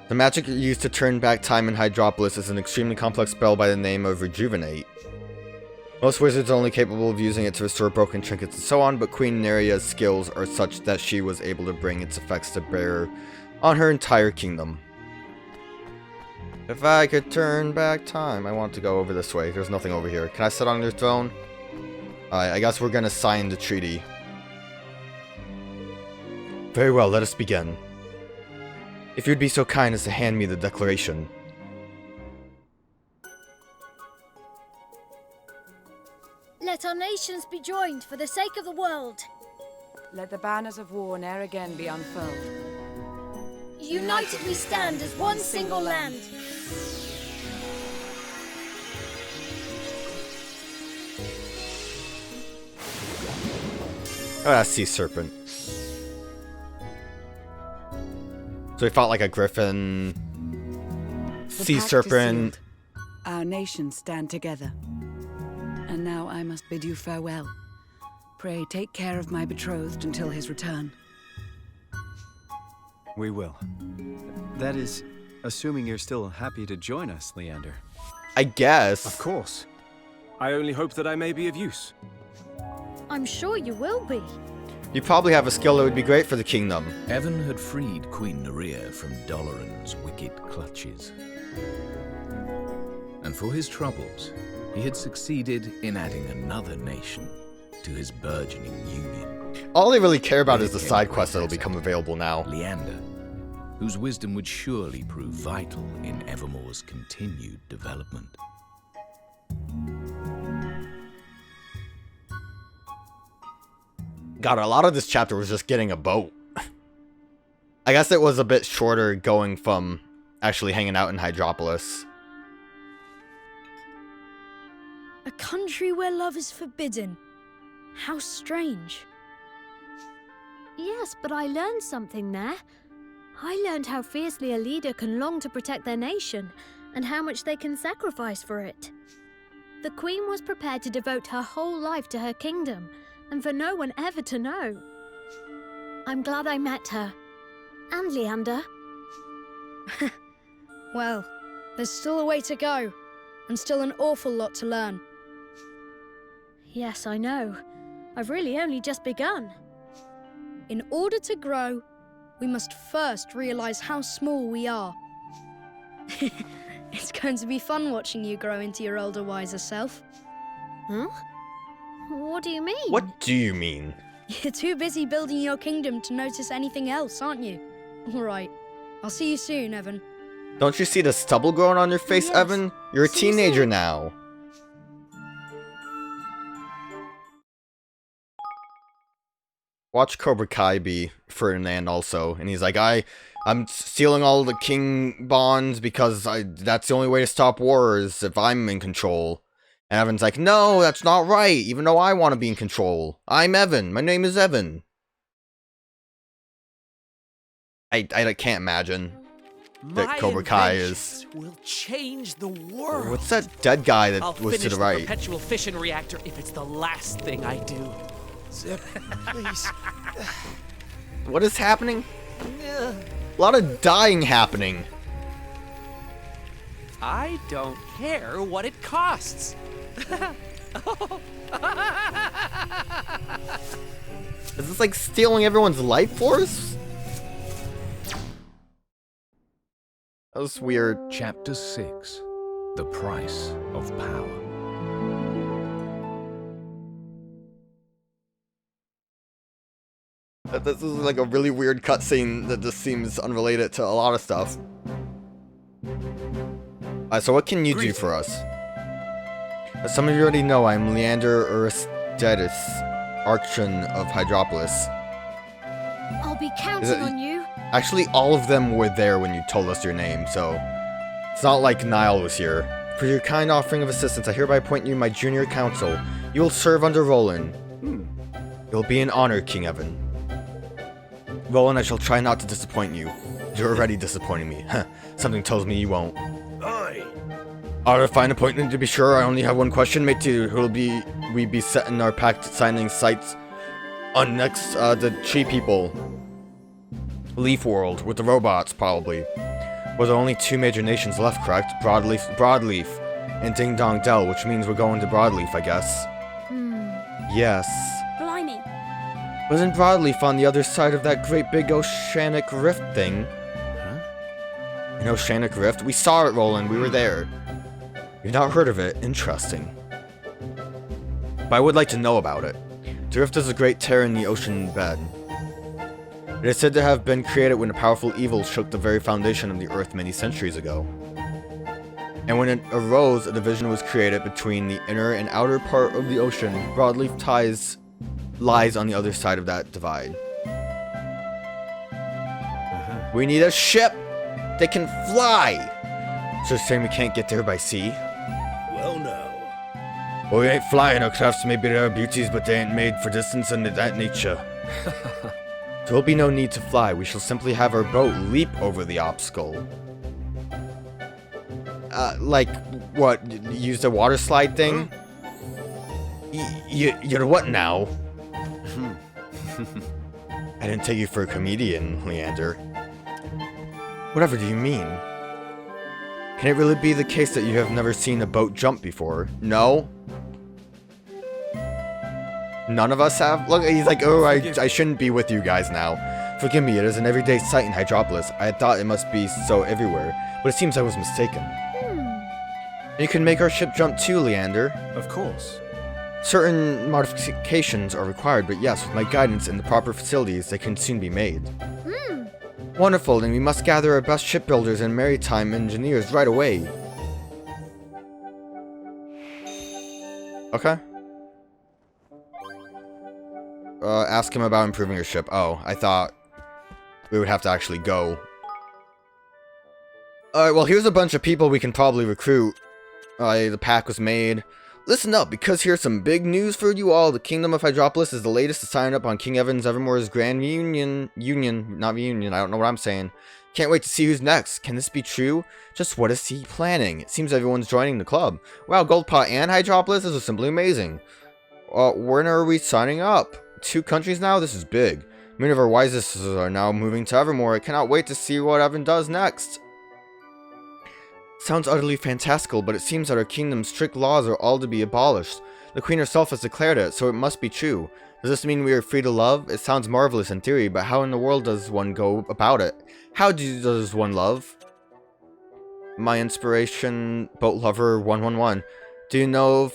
The magic used to turn back time in Hydropolis is an extremely complex spell by the name of Rejuvenate. Most wizards are only capable of using it to restore broken trinkets and so on, but Queen Neria's skills are such that she was able to bring its effects to bear on her entire kingdom. If I could turn back time, I want to go over this way. There's nothing over here. Can I sit on your throne? Alright, I guess we're gonna sign the treaty. Very well, let us begin. If you'd be so kind as to hand me the declaration. Let our nations be joined for the sake of the world. Let the banners of war ne'er again be unfurled. United we stand as one single land. Oh, that's Sea Serpent. So we fought like a griffin. Sea Serpent. Our nations stand together. And now I must bid you farewell. Pray take care of my betrothed until his return. We will. That is, assuming you're still happy to join us, Leander. I guess. Of course. I only hope that I may be of use. I'm sure you will be. You probably have a skill that would be great for the kingdom. Evan had freed Queen Nerea from Doloran's wicked clutches. And for his troubles, he had succeeded in adding another nation to his burgeoning union. All they really care about is the side quest that'll become available now. Leander, whose wisdom would surely prove vital in Evermore's continued development. God, a lot of this chapter was just getting a boat. I guess it was a bit shorter going from actually hanging out in Hydropolis. A country where love is forbidden. How strange. Yes, but I learned something there. I learned how fiercely a leader can long to protect their nation, and how much they can sacrifice for it. The Queen was prepared to devote her whole life to her kingdom, and for no one ever to know. I'm glad I met her. And Leander. Well, there's still a way to go, and still an awful lot to learn. Yes, I know. I've really only just begun. In order to grow, we must first realize how small we are. It's going to be fun watching you grow into your older, wiser self. Huh? What do you mean? What do you mean? You're too busy building your kingdom to notice anything else, aren't you? All right. I'll see you soon, Evan. Don't you see the stubble growing on your face, Yes. Evan? You're a See you teenager soon. now. Watch Cobra Kai be Ferdinand also, and he's like, I'm stealing all the king bonds because that's the only way to stop wars if I'm in control. And Evan's like, no, that's not right, even though I want to be in control. I'm Evan. My name is Evan. I can't imagine that Cobra Kai is... will change the world. What's that dead guy that I'll was to finish the right? perpetual fission reactor if it's the last thing I do. Zip, please. What is happening? A lot of dying happening. I don't care what it costs. Is this like stealing everyone's life force? That was weird. Chapter 6. The Price of Power. This is like a really weird cutscene that just seems unrelated to a lot of stuff. Alright, so what can you do for us? As some of you already know, I'm Leander Aristides, Archon of Hydropolis. I'll be counting on you. Actually, all of them were there when you told us your name, so... It's not like Niall was here. For your kind offering of assistance, I hereby appoint you my junior counsel. You will serve under Roland. It will be an honor, King Evan. Roland, I shall try not to disappoint you. You're already disappointing me. Something tells me you won't. Aye. Our fine appointment, to be sure. I only have one question, mate. Who'll we be setting our pact signing sights on next? The tree people. Leaf World with the robots, probably. Well, there are only two major nations left, correct? Broadleaf, and Ding Dong Dell, which means we're going to Broadleaf, I guess. Yes. Blimey. Wasn't Broadleaf on the other side of that great big oceanic rift thing? Huh? An oceanic rift? We saw it, Roland. We were there. You've not heard of it. Interesting. But I would like to know about it. The rift is a great tear in the ocean bed. It is said to have been created when a powerful evil shook the very foundation of the earth many centuries ago. And when it arose, a division was created between the inner and outer part of the ocean. Broadleaf lies on the other side of that divide. We need a ship that can fly! So you're saying we can't get there by sea? Well, no. Well, we ain't flying. Our crafts may be rare beauties, but they ain't made for distance and that nature. There will be no need to fly. We shall simply have our boat leap over the obstacle. Like, what? Use the water slide thing? You're what now? I didn't take you for a comedian, Leander. Whatever do you mean? Can it really be the case that you have never seen a boat jump before? No? None of us have? Look, he's like, oh, I shouldn't be with you guys now. Forgive me, it is an everyday sight in Hydropolis. I had thought it must be so everywhere, but it seems I was mistaken. You can make our ship jump too, Leander. Of course. Certain modifications are required, but yes, with my guidance and the proper facilities, they can soon be made. Wonderful, then we must gather our best shipbuilders and maritime engineers right away. Okay. Ask him about improving your ship. Oh, I thought we would have to actually go. Alright, well, here's a bunch of people we can probably recruit. The pack was made. Listen up, because here's some big news for you all. The Kingdom of Hydropolis is the latest to sign up on King Evan's Evermore's Grand Union, not reunion, I don't know what I'm saying. Can't wait to see who's next. Can this be true? Just what is he planning? It seems everyone's joining the club. Wow, Goldpot and Hydropolis? This is simply amazing. When are we signing up? 2 countries now? This is big. Many of our wisest are now moving to Evermore. I cannot wait to see what Evan does next. Sounds utterly fantastical, but it seems that our kingdom's strict laws are all to be abolished. The Queen herself has declared it, so it must be true. Does this mean we are free to love? It sounds marvelous in theory, but how in the world does one go about it? How does one love? My inspiration, boat lover 111. Do you know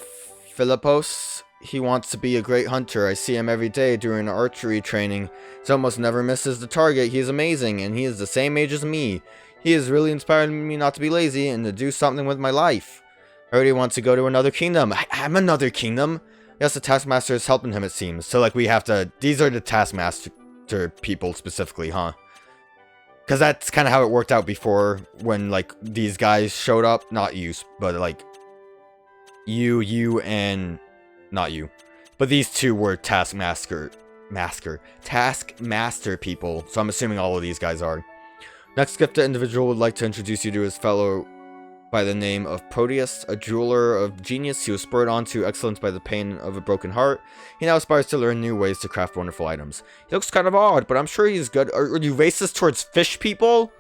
Philippos? He wants to be a great hunter. I see him every day during archery training. He almost never misses the target. He is amazing, and he is the same age as me. He has really inspired me not to be lazy and to do something with my life. I already want to go to another kingdom. I'm another kingdom? Yes, the Taskmaster is helping him, it seems. So, like, we have to... These are the Taskmaster people specifically, huh? Because that's kind of how it worked out before when, like, these guys showed up. Not you, but, like... You, and... Not you. But these two were Taskmaster people. So I'm assuming all of these guys are. Next gifted individual would like to introduce you to his fellow by the name of Proteus, a jeweler of genius. He was spurred on to excellence by the pain of a broken heart. He now aspires to learn new ways to craft wonderful items. He looks kind of odd, but I'm sure he's good. Are you racist towards fish people?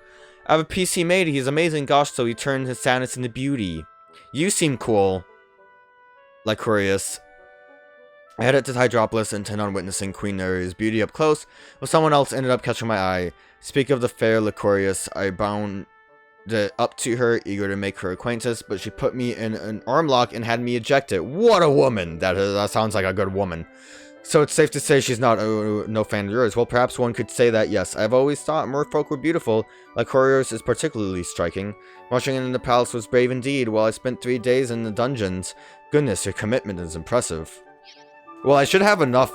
I have a PC made. He's amazing. Gosh, so he turned his sadness into beauty. You seem cool. Lycurius. I headed to Hydropolis and intend on witnessing Queen Neria's beauty up close, but someone else ended up catching my eye. Speak of the fair Lycurius, I bound it up to her, eager to make her acquaintance, but she put me in an arm lock and had me ejected. What a woman! That sounds like a good woman. So it's safe to say she's not no fan of yours. Well, perhaps one could say that, yes. I've always thought merfolk were beautiful. Lycurius is particularly striking. Marching in the palace was brave indeed, while I spent 3 days in the dungeons. Goodness, your commitment is impressive. Well, I should have enough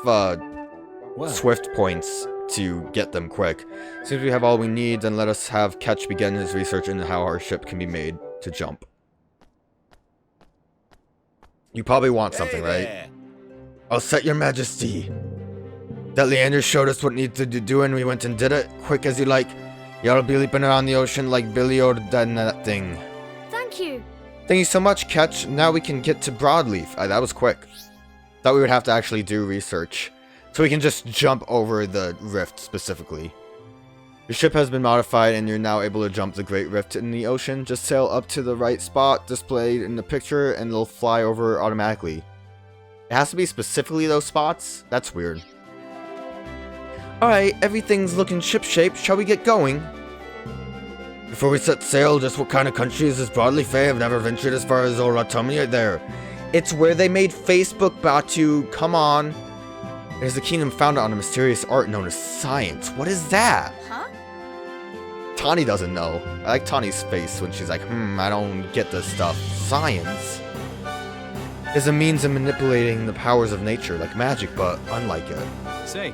swift points to get them quick. Since we have all we need, then let us have Ketch begin his research into how our ship can be made to jump. You probably want something, right? I'll set your majesty. That Leander showed us what needed to do and we went and did it, quick as you like. Y'all be leaping around the ocean like Billy or that thing. Thank you. Thank you so much, Ketch. Now we can get to Broadleaf. That was quick. Thought we would have to actually do research. So we can just jump over the rift specifically. Your ship has been modified and you're now able to jump the Great Rift in the ocean. Just sail up to the right spot displayed in the picture and it'll fly over automatically. It has to be specifically those spots? That's weird. Alright, everything's looking ship-shape. Shall we get going? Before we set sail, just what kind of country is this broadly fair? I've never ventured as far as old Tell me there. It's where they made Facebook Batu. Come on. It is a kingdom founded on a mysterious art known as science. What is that? Huh? Tawny doesn't know. I like Tawny's face when she's like, I don't get this stuff. Science is a means of manipulating the powers of nature, like magic, but unlike it. Say,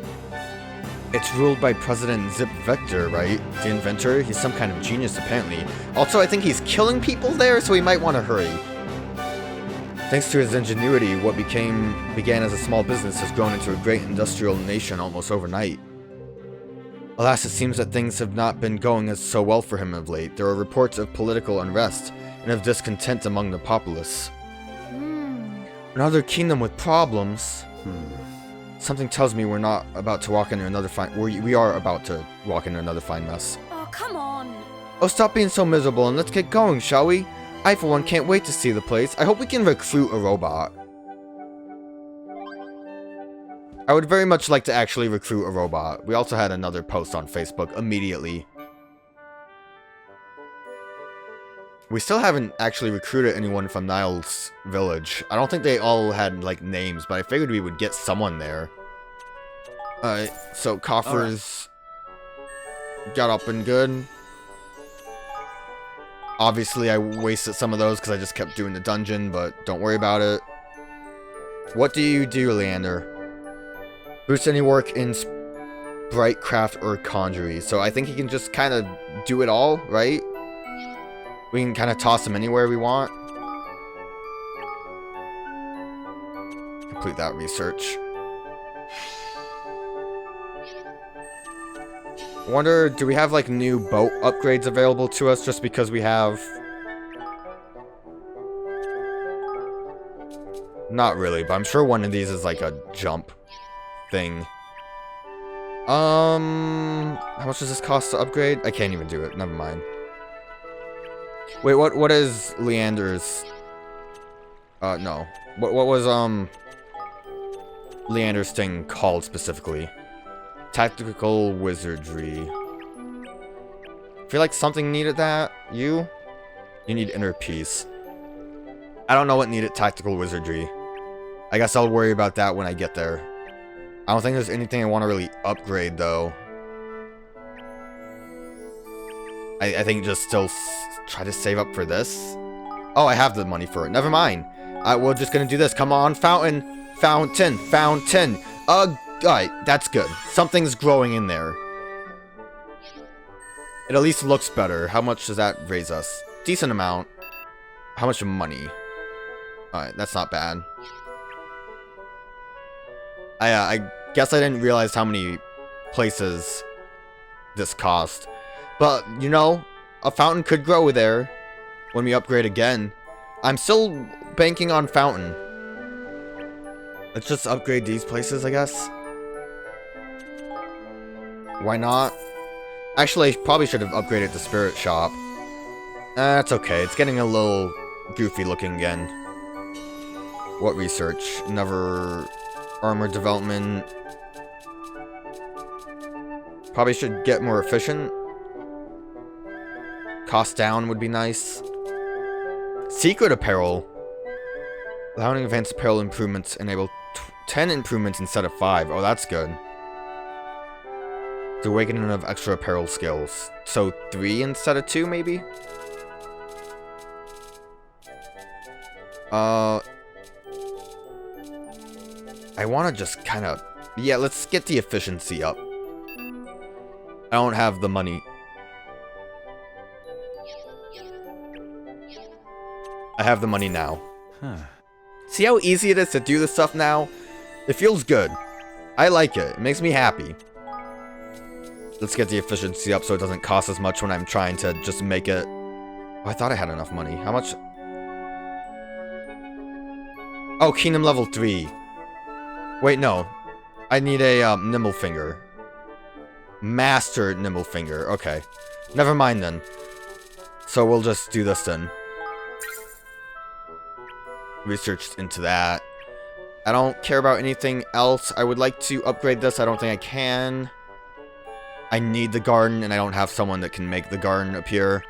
It's ruled by President Zip Vector, right? The inventor? He's some kind of genius, apparently. Also, I think he's killing people there, so he might want to hurry. Thanks to his ingenuity, what began as a small business has grown into a great industrial nation almost overnight. Alas, it seems that things have not been going as so well for him of late. There are reports of political unrest and of discontent among the populace. Another kingdom with problems. Something tells me we're not about to walk into another fine... We are about to walk into another fine mess. Oh, come on. Oh, stop being so miserable and let's get going, shall we? I, for one, can't wait to see the place. I hope we can recruit a robot. I would very much like to actually recruit a robot. We also had another post on Facebook immediately. We still haven't actually recruited anyone from Niall's village. I don't think they all had, like, names, but I figured we would get someone there. Alright, so coffers got up and good. Obviously, I wasted some of those because I just kept doing the dungeon, but don't worry about it. What do you do, Leander? Boost any work in sprite craft or conjury. So I think he can just kind of do it all, right? We can kind of toss him anywhere we want. Complete that research. I wonder, do we have like new boat upgrades available to us just because we have... Not really, but I'm sure one of these is like a jump thing. How much does this cost to upgrade? I can't even do it, never mind. Wait, what is Leander's... no. What was, Leander's thing called specifically? Tactical wizardry. I feel like something needed that. You need inner peace. I don't know what needed tactical wizardry. I guess I'll worry about that when I get there. I don't think there's anything I want to really upgrade, though. I think just still try to save up for this. Oh, I have the money for it. Never mind. We're just gonna do this. Come on, fountain. Fountain. Fountain. Alright, that's good. Something's growing in there. It at least looks better. How much does that raise us? Decent amount. How much money? Alright, that's not bad. I guess I didn't realize how many places this cost. But, you know, a fountain could grow there when we upgrade again. I'm still banking on fountain. Let's just upgrade these places, I guess. Why not? Actually, I probably should have upgraded the spirit shop. That's okay. It's getting a little goofy looking again. What research? Never... Armor development. Probably should get more efficient. Cost down would be nice. Secret apparel. Allowing advanced apparel improvements enable 10 improvements instead of 5. Oh, that's good. The awakening of extra apparel skills. So 3 instead of 2, maybe? I want to just kind of... Yeah, let's get the efficiency up. I don't have the money. I have the money now. See how easy it is to do this stuff now? It feels good. I like it. It makes me happy. Let's get the efficiency up so it doesn't cost as much when I'm trying to just make it... Oh, I thought I had enough money. How much? Oh, Kingdom level 3. Wait, no. I need a nimble finger. Master Nimblefinger. Okay. Never mind then. So we'll just do this then. Research into that. I don't care about anything else. I would like to upgrade this. I don't think I can. I need the garden, and I don't have someone that can make the garden appear.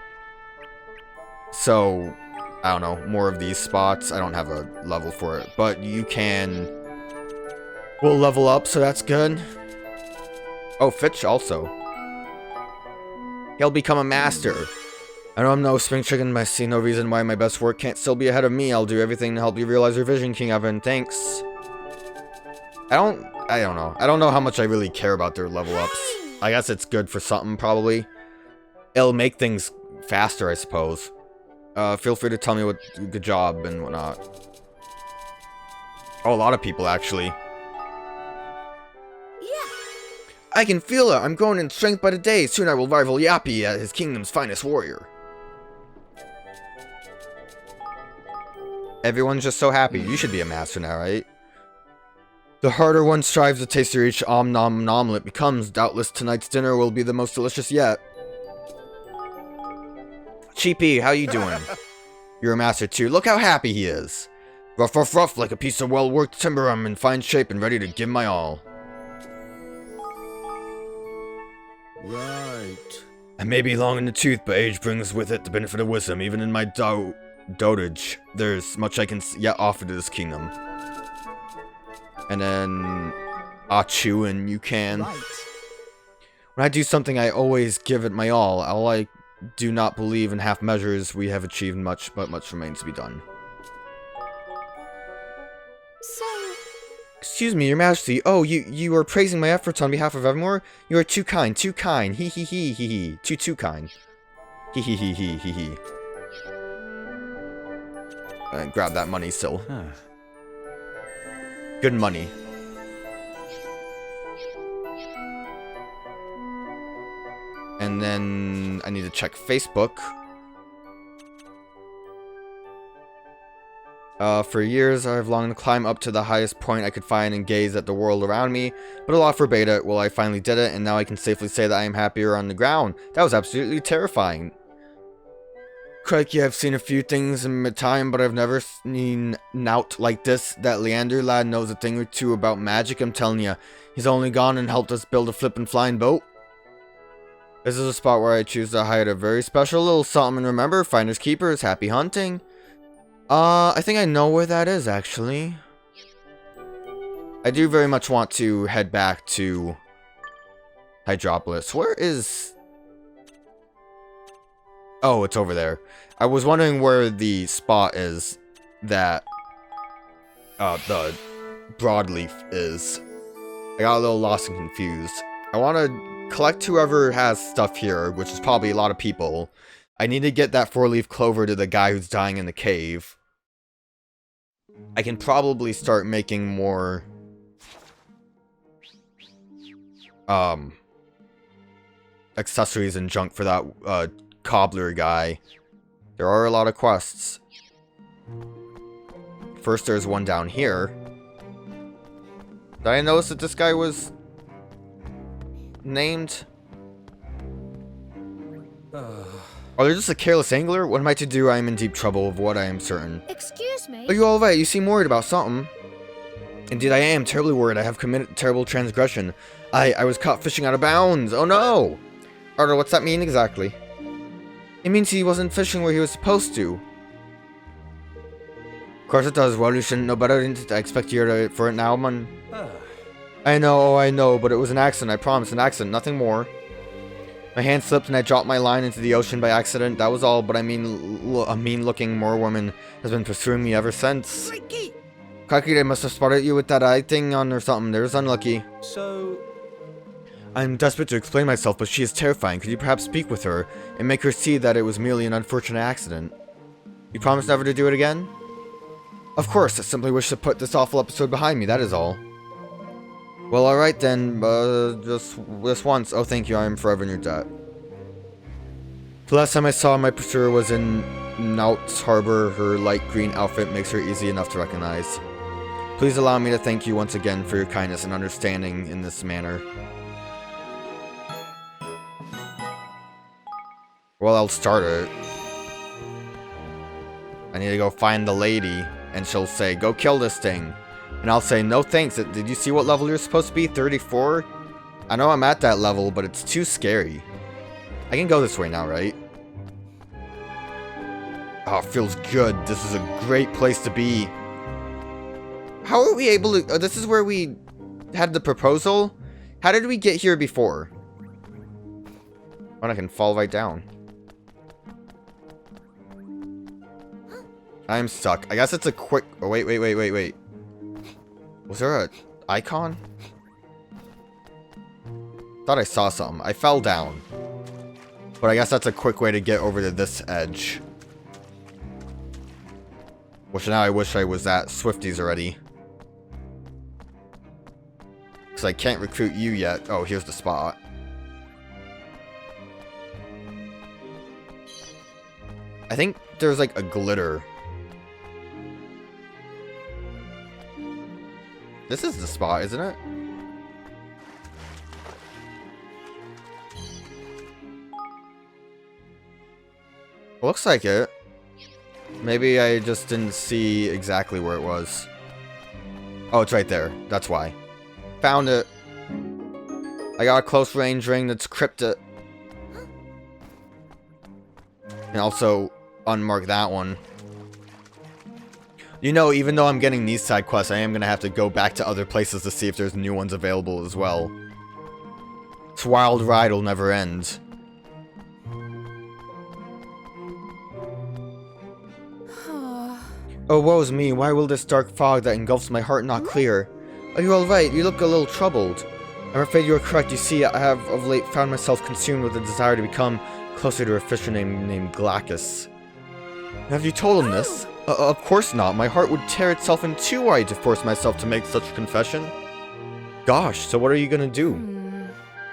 So, I don't know. More of these spots. I don't have a level for it. But you can... We'll level up, so that's good. Oh, Fitch also. He'll become a master. I know I'm no spring chicken, but I see no reason why my best work can't still be ahead of me. I'll do everything to help you realize your vision, King Evan. Thanks. I don't know. I don't know how much I really care about their level ups. I guess it's good for something, probably. It'll make things faster, I suppose. Feel free to tell me what good job and whatnot. Oh, a lot of people, actually. I can feel it. I'm growing in strength by the day. Soon I will rival Yappy as his kingdom's finest warrior. Everyone's just so happy. You should be a master now, right? The harder one strives to taste each nom nomlet becomes, doubtless tonight's dinner will be the most delicious yet. Cheapy, how you doing? You're a master too. Look how happy he is. Rough, rough, rough, like a piece of well-worked timber. I'm in fine shape and ready to give my all. Right. I may be long in the tooth, but age brings with it the benefit of wisdom. Even in my dotage, there's much I can yet offer to this kingdom. And then, Achu, and you can. Right. When I do something, I always give it my all. I do not believe in half measures. We have achieved much, but much remains to be done. So... Excuse me, your majesty. Oh, you are praising my efforts on behalf of Evermore? You are too kind, too kind. Hee hee hee hee hee. Too kind. Hee hee hee hee hee hee. Grab that money still. Huh. Good money. And then I need to check Facebook. For years, I've longed to climb up to the highest point I could find and gaze at the world around me, but Allah forbade it. Well, I finally did it, and now I can safely say that I am happier on the ground. That was absolutely terrifying. Crikey, I've seen a few things in my time, but I've never seen nought like this. That Leander lad knows a thing or two about magic, I'm telling you. He's only gone and helped us build a flippin' flying boat. This is a spot where I choose to hide a very special little something, and remember, finders keepers, happy hunting. I think I know where that is, actually. I do very much want to head back to Hydropolis. Where is... Oh, it's over there. I was wondering where the spot is that the broadleaf is. I got a little lost and confused. I want to collect whoever has stuff here, which is probably a lot of people. I need to get that 4-leaf clover to the guy who's dying in the cave. I can probably start making more accessories and junk for that cobbler guy. There are a lot of quests. First, there's one down here. Did I notice that this guy was named? Are they just a careless angler? What am I to do? I am in deep trouble, of what I am certain. Excuse me? Are you alright? You seem worried about something. Indeed, I am terribly worried. I have committed terrible transgression. I was caught fishing out of bounds. Oh no! Arthur, what's that mean exactly? It means he wasn't fishing where he was supposed to. Of course it does. Well, you shouldn't know better. I expect you here for it now, man. I know, but it was an accident. I promise, an accident, nothing more. My hand slipped and I dropped my line into the ocean by accident. That was all, but I mean, a mean-looking Moor woman has been pursuing me ever since. Crikey, they must have spotted you with that eye thing on or something. There's unlucky. So... I'm desperate to explain myself, but she is terrifying. Could you perhaps speak with her and make her see that it was merely an unfortunate accident? You promise never to do it again? Of course, I simply wish to put this awful episode behind me, that is all. Well, alright then, just this once. Oh, thank you, I am forever in your debt. The last time I saw my pursuer was in Naut's Harbor. Her light green outfit makes her easy enough to recognize. Please allow me to thank you once again for your kindness and understanding in this manner. Well, I'll start it. I need to go find the lady, and she'll say, go kill this thing. And I'll say, no thanks. Did you see what level you're supposed to be? 34? I know I'm at that level, but it's too scary. I can go this way now, right? Oh, it feels good. This is a great place to be. How are we able to... this is where we had the proposal? How did we get here before? Oh, I can fall right down. I'm stuck. I guess it's a quick... Oh, wait. Was there a icon? Thought I saw something. I fell down. But I guess that's a quick way to get over to this edge. Which now I wish I was at Swifties already. Because I can't recruit you yet. Oh, here's the spot. I think there's like a glitter. This is the spot, isn't it? Looks like it. Maybe I just didn't see exactly where it was. Oh, it's right there. That's why. Found it. I got a close range ring that's cryptic. And also unmark that one. You know, even though I'm getting these side quests, I am going to have to go back to other places to see if there's new ones available as well. This wild ride will never end. Oh, woe's me, why will this dark fog that engulfs my heart not clear? Are you alright? You look a little troubled. I'm afraid you are correct. You see, I have of late found myself consumed with a desire to become closer to a fisher named Glacus. Have you told him this? Of course not. My heart would tear itself in two were I to force myself to make such a confession. Gosh, so what are you gonna do?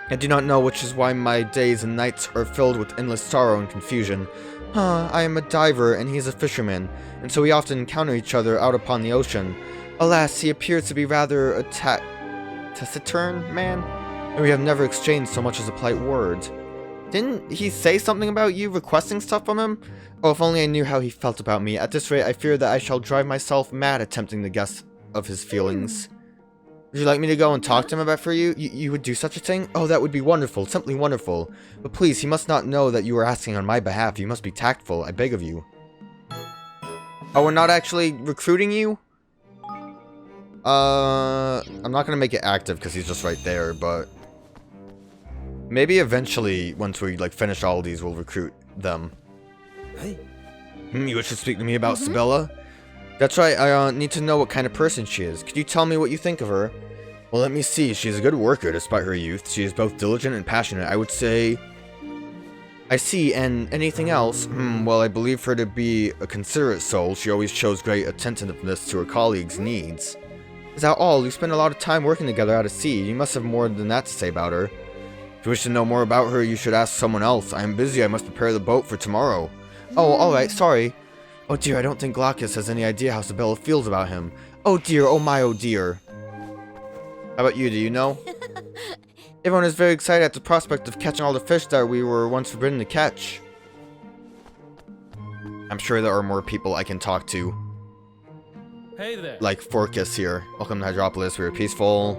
I do not know, which is why my days and nights are filled with endless sorrow and confusion. I am a diver, and he is a fisherman, and so we often encounter each other out upon the ocean. Alas, he appears to be rather a taciturn man, and we have never exchanged so much as a polite word. Didn't he say something about you requesting stuff from him? Oh, if only I knew how he felt about me. At this rate, I fear that I shall drive myself mad attempting to guess of his feelings. Would you like me to go and talk to him about for you? You would do such a thing? Oh, that would be wonderful, simply wonderful. But please, he must not know that you are asking on my behalf. You must be tactful, I beg of you. Oh, we're not actually recruiting you? I'm not gonna make it active because he's just right there, but... maybe eventually, once we, like, finish all of these, we'll recruit them. Hey. You wish to speak to me about Sibella? That's right, I need to know what kind of person she is. Could you tell me what you think of her? Well, let me see. She's a good worker despite her youth. She is both diligent and passionate. I would say... I see, and anything else? Well, I believe her to be a considerate soul. She always shows great attentiveness to her colleagues' needs. Is that all? You spend a lot of time working together out at sea. You must have more than that to say about her. If you wish to know more about her, you should ask someone else. I am busy. I must prepare the boat for tomorrow. Oh, alright, sorry. Oh dear, I don't think Glacus has any idea how Sibella feels about him. Oh dear, oh my, oh dear. How about you, do you know? Everyone is very excited at the prospect of catching all the fish that we were once forbidden to catch. I'm sure there are more people I can talk to. Hey there. Like Forcus here. Welcome to Hydropolis, we were peaceful.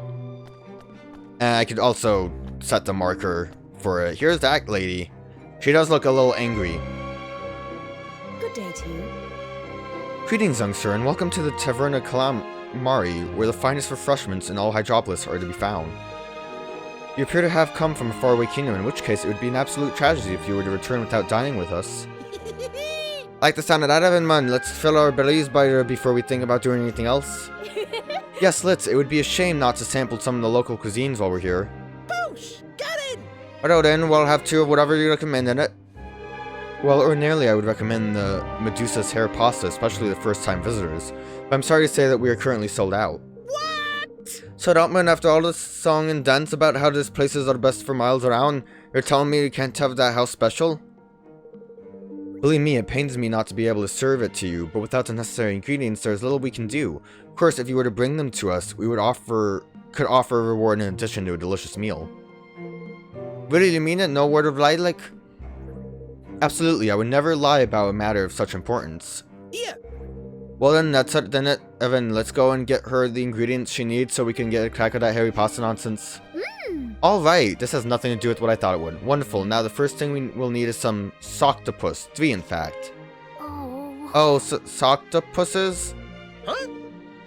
And I could also set the marker for it. Here's that lady. She does look a little angry. Good day to you. Greetings, young sir, and welcome to the Taverna Calamari, where the finest refreshments in all Hydropolis are to be found. You appear to have come from a faraway kingdom, in which case it would be an absolute tragedy if you were to return without dining with us. Like the sound of that, Evan, man. Let's fill our bellies before we think about doing anything else. Yes, let's. It would be a shame not to sample some of the local cuisines while we're here. Boosh! Get in! Righto then, we'll have two of whatever you recommend in it. Well, ordinarily I would recommend the Medusa's hair pasta, especially the first-time visitors. But I'm sorry to say that we are currently sold out. What? So, Dotman, after all this song and dance about how these places are the best for miles around, you're telling me you can't have that house special? Believe me, it pains me not to be able to serve it to you, but without the necessary ingredients, there's little we can do. Of course, if you were to bring them to us, we could offer a reward in addition to a delicious meal. Really, you mean it? No word of lie, like? Absolutely, I would never lie about a matter of such importance. Yeah. Well then, that's it. Then Evan, let's go and get her the ingredients she needs so we can get a crack at that Harry pasta nonsense. Alright, this has nothing to do with what I thought it would. Wonderful, now the first thing we will need is some Soctopus. 3 in fact. Oh, Soctopuses? Huh?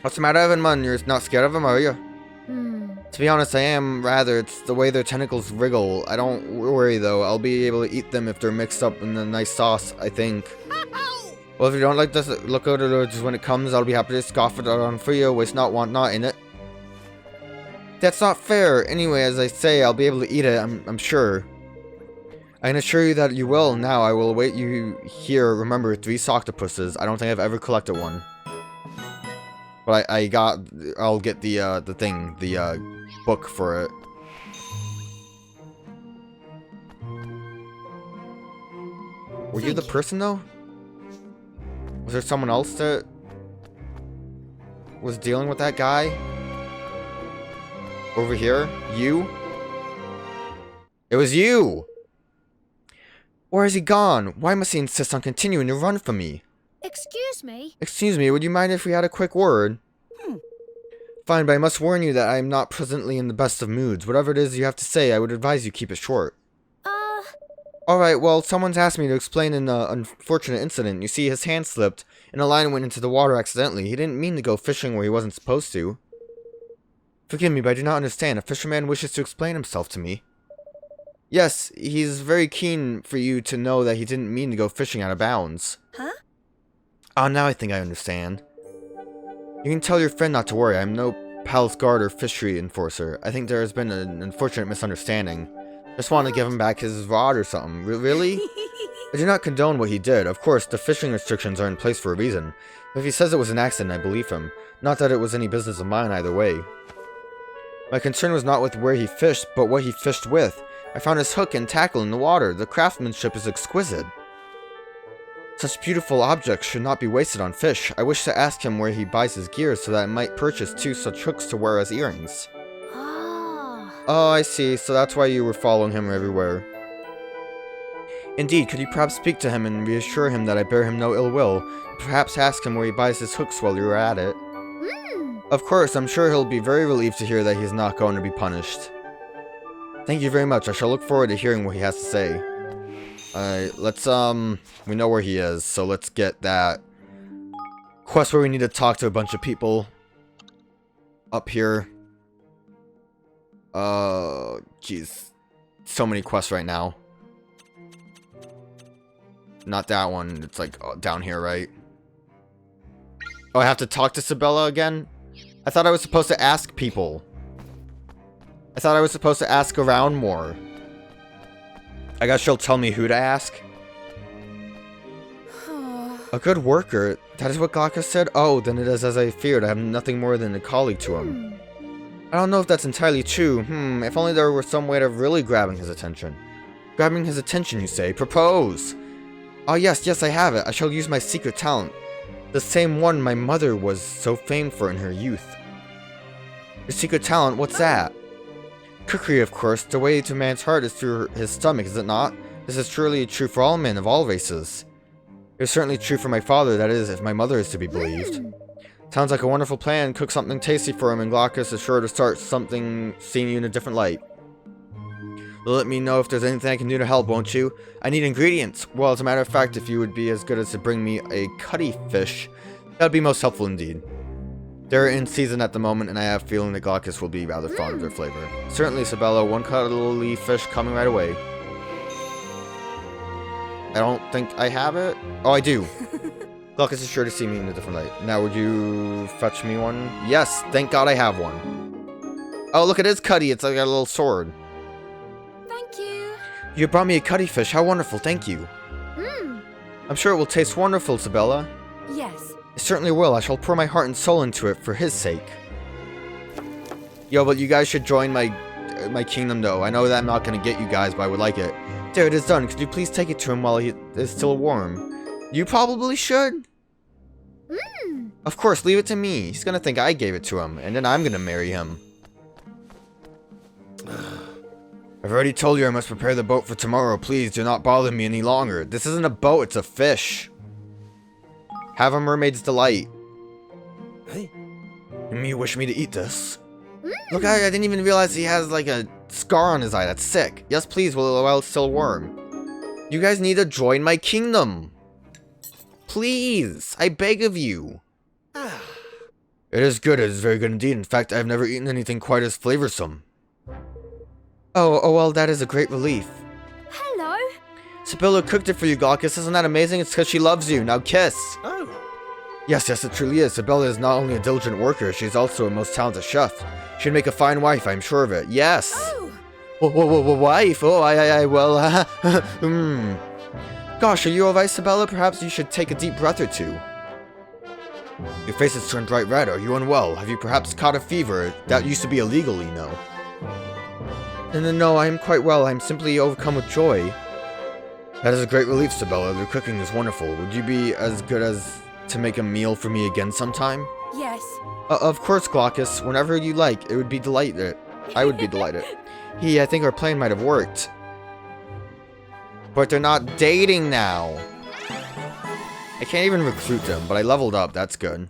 What's the matter, Evan, man? You're not scared of them, are you? To be honest, I am rather. It's the way their tentacles wriggle. I don't worry though, I'll be able to eat them if they're mixed up in a nice sauce, I think. Well, if you don't like this, look out just when it comes, I'll be happy to scoff it on for you, waste not, want not in it. That's not fair. Anyway, as I say, I'll be able to eat it, I'm sure. I can assure you that you will. Now, I will await you here. Remember, 3 Soctopuses. I don't think I've ever collected one. But I'll get the book for it. Were you the person, though? Was there someone else that was dealing with that guy? Over here? You? It was you! Where has he gone? Why must he insist on continuing to run from me? Excuse me? Excuse me, would you mind if we had a quick word? Fine, but I must warn you that I am not presently in the best of moods. Whatever it is you have to say, I would advise you keep it short. Alright, well, someone's asked me to explain an unfortunate incident. You see, his hand slipped, and a line went into the water accidentally. He didn't mean to go fishing where he wasn't supposed to. Forgive me, but I do not understand. A fisherman wishes to explain himself to me. Yes, he's very keen for you to know that he didn't mean to go fishing out of bounds. Huh? Oh, now I think I understand. You can tell your friend not to worry. I'm no palace guard or fishery enforcer. I think there has been an unfortunate misunderstanding. Just want to give him back his rod or something. Really? I do not condone what he did. Of course, the fishing restrictions are in place for a reason. If he says it was an accident, I believe him. Not that it was any business of mine either way. My concern was not with where he fished, but what he fished with. I found his hook and tackle in the water. The craftsmanship is exquisite. Such beautiful objects should not be wasted on fish. I wish to ask him where he buys his gear so that I might purchase 2 such hooks to wear as earrings. Oh, I see. So that's why you were following him everywhere. Indeed, could you perhaps speak to him and reassure him that I bear him no ill will? Perhaps ask him where he buys his hooks while you are at it. Of course, I'm sure he'll be very relieved to hear that he's not going to be punished. Thank you very much. I shall look forward to hearing what he has to say. Alright, let's, we know where he is, so let's get that quest where we need to talk to a bunch of people up here. Jeez. So many quests right now. Not that one. It's like down here, right? Oh, I have to talk to Sabella again? I thought I was supposed to ask people. I thought I was supposed to ask around more. I guess she'll tell me who to ask. A good worker? That is what Glaucus said? Oh, then it is as I feared. I have nothing more than a colleague to him. I don't know if that's entirely true. If only there were some way of really grabbing his attention. Grabbing his attention, you say? Propose! Oh yes, I have it. I shall use my secret talent. The same one my mother was so famed for in her youth. Your secret talent, what's that? Cookery, of course. The way to man's heart is through his stomach, is it not? This is truly true for all men of all races. It is certainly true for my father, that is, if my mother is to be believed. Sounds like a wonderful plan. Cook something tasty for him, and Glaucus is sure to start seeing you in a different light. Let me know if there's anything I can do to help, won't you? I need ingredients. Well, as a matter of fact, if you would be as good as to bring me a cutty fish, that would be most helpful indeed. They're in season at the moment, and I have a feeling that Glaucus will be rather fond of their flavor. Certainly, Sabella, one cuddly fish coming right away. I don't think I have it. Oh, I do. Glaucus is sure to see me in a different light. Now, would you fetch me one? Yes, thank God I have one. Oh, look, it is cutty. It's like a little sword. Thank you. You brought me a cutty fish. How wonderful. Thank you. I'm sure it will taste wonderful, Sabella. Yes. It certainly will. I shall pour my heart and soul into it for his sake. Yo, but you guys should join my kingdom, though. I know that I'm not going to get you guys, but I would like it. There, it is done. Could you please take it to him while he is still warm? You probably should. Of course, leave it to me. He's going to think I gave it to him, and then I'm going to marry him. I've already told you I must prepare the boat for tomorrow. Please do not bother me any longer. This isn't a boat, it's a fish. Have a mermaid's delight. Hey. You wish me to eat this? Look, I didn't even realize he has like a scar on his eye. That's sick. Yes, please, while it's still warm. You guys need to join my kingdom. Please, I beg of you. It is good. It is very good indeed. In fact, I've never eaten anything quite as flavorsome. Oh, well, that is a great relief. Hello. Sibylla cooked it for you, Glaucus. Isn't that amazing? It's because she loves you. Now kiss. Oh. Yes, it truly is. Sibylla is not only a diligent worker, she's also a most talented chef. She'd make a fine wife, I'm sure of it. Yes. Oh. Wife? Oh, well, Gosh, are you alright, Sibylla? Perhaps you should take a deep breath or two. Your face has turned bright red. Are you unwell? Have you perhaps caught a fever? That used to be illegal, you know. No, I am quite well. I'm simply overcome with joy. That is a great relief, Sibylla. The cooking is wonderful. Would you be as good as to make a meal for me again sometime? Yes. Of course, Glaucus. Whenever you like, it would be delighted. I would be delighted. I think our plan might have worked. But they're not dating now. I can't even recruit them, but I leveled up. That's good.